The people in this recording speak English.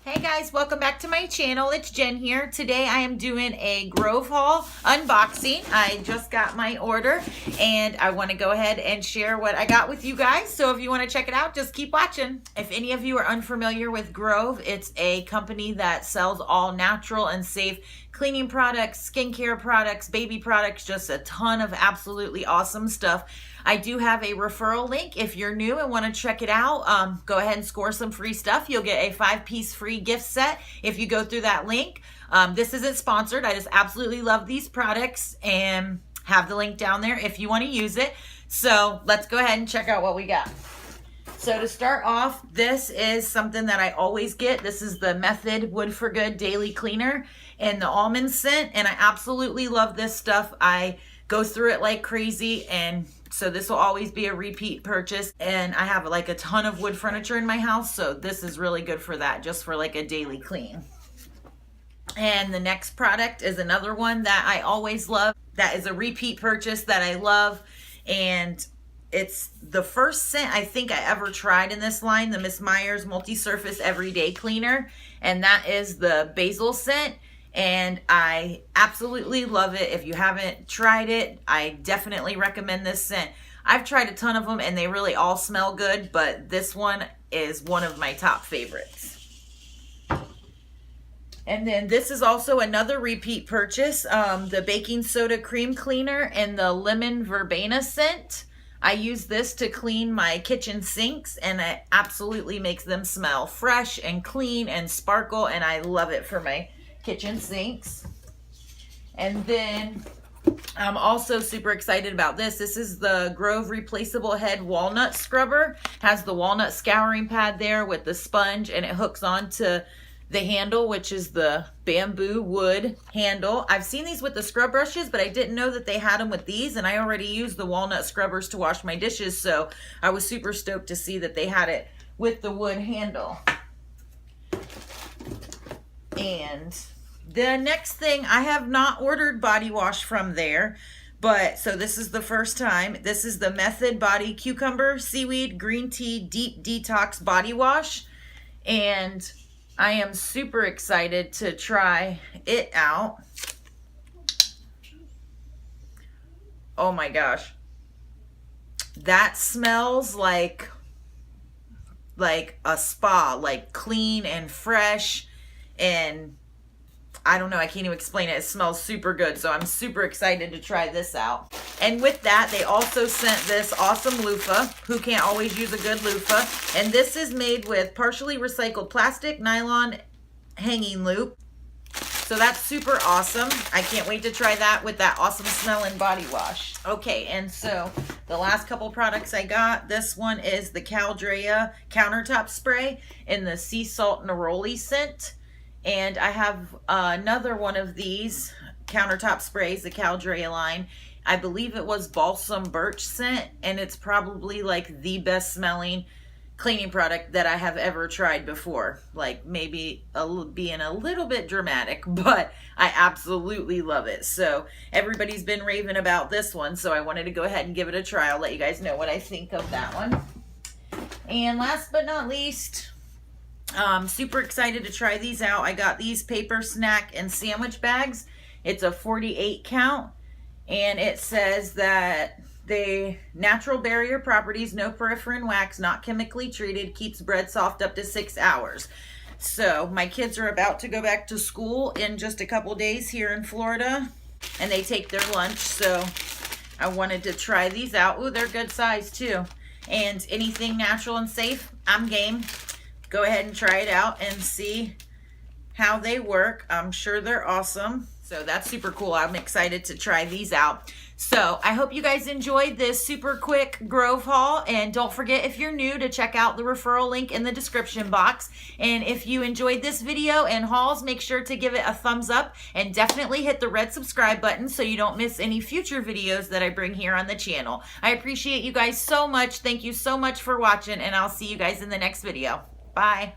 Hey guys, welcome back to my channel. It's Jen here. Today I am doing a Grove haul unboxing. I just got my order and I want to go ahead and share what I got with you guys. So if you want to check it out, just keep watching. If any of you are unfamiliar with Grove, it's a company that sells all natural and safe cleaning products, skincare products, baby products, just a ton of absolutely awesome stuff. I do have a referral link. If you're new and want to check it out, go ahead and score some free stuff. You'll get a 5-piece free gift set if you go through that link. This isn't sponsored. I just absolutely love these products and have the link down there if you want to use it. So let's go ahead and check out what we got. So to start off, this is something that I always get. This is the Method Wood for Good Daily Cleaner in the almond scent, and I absolutely love this stuff. I go through it like crazy, and so this will always be a repeat purchase. And I have like a ton of wood furniture in my house, so this is really good for that, just for like a daily clean. And the next product is another one that I always love. That is a repeat purchase that I love, and it's the first scent I think I ever tried in this line, the Miss Meyer's Multi-Surface Everyday Cleaner, and that is the basil scent. And I absolutely love it. If you haven't tried it, I definitely recommend this scent. I've tried a ton of them and they really all smell good, but this one is one of my top favorites. And then this is also another repeat purchase, the baking soda cream cleaner and the lemon verbena scent. I use this to clean my kitchen sinks, and it absolutely makes them smell fresh and clean and sparkle, and I love it for my kitchen sinks. And then I'm also super excited about this. This is the Grove Replaceable Head Walnut Scrubber. Has the walnut scouring pad there with the sponge, and it hooks onto the handle, which is the bamboo wood handle. I've seen these with the scrub brushes, but I didn't know that they had them with these, and I already use the walnut scrubbers to wash my dishes, so I was super stoked to see that they had it with the wood handle. And the next thing, I have not ordered body wash from there, but so this is the first time. This is the Method Body Cucumber Seaweed Green Tea Deep Detox Body Wash, and I am super excited to try it out. Oh my gosh. That smells like a spa, like clean and fresh, and I don't know, I can't even explain it. It smells super good, so I'm super excited to try this out. And with that, they also sent this awesome loofah. Who can't always use a good loofah? And this is made with partially recycled plastic, nylon hanging loop. So that's super awesome. I can't wait to try that with that awesome smelling body wash. Okay, and so the last couple products I got, this one is the Caldrea Countertop Spray in the Sea Salt Neroli scent. And I have another one of these countertop sprays, the Caldrea line. I believe it was balsam birch scent, and it's probably like the best smelling cleaning product that I have ever tried before. Like maybe being a little bit dramatic, but I absolutely love it. So everybody's been raving about this one, so I wanted to go ahead and give it a try. I'll let you guys know what I think of that one. And last but not least, super excited to try these out. I got these paper snack and sandwich bags. It's a 48 count, and it says that the natural barrier properties, no paraffin wax, not chemically treated, keeps bread soft up to 6 hours. So my kids are about to go back to school in just a couple days here in Florida, and they take their lunch, so I wanted to try these out. Ooh, they're good size too. And anything natural and safe, I'm game. Go ahead and try it out and see how they work. I'm sure they're awesome. So that's super cool. I'm excited to try these out. So I hope you guys enjoyed this super quick Grove haul. And don't forget, if you're new, to check out the referral link in the description box. And if you enjoyed this video and hauls, make sure to give it a thumbs up and definitely hit the red subscribe button so you don't miss any future videos that I bring here on the channel. I appreciate you guys so much. Thank you so much for watching, and I'll see you guys in the next video. Bye.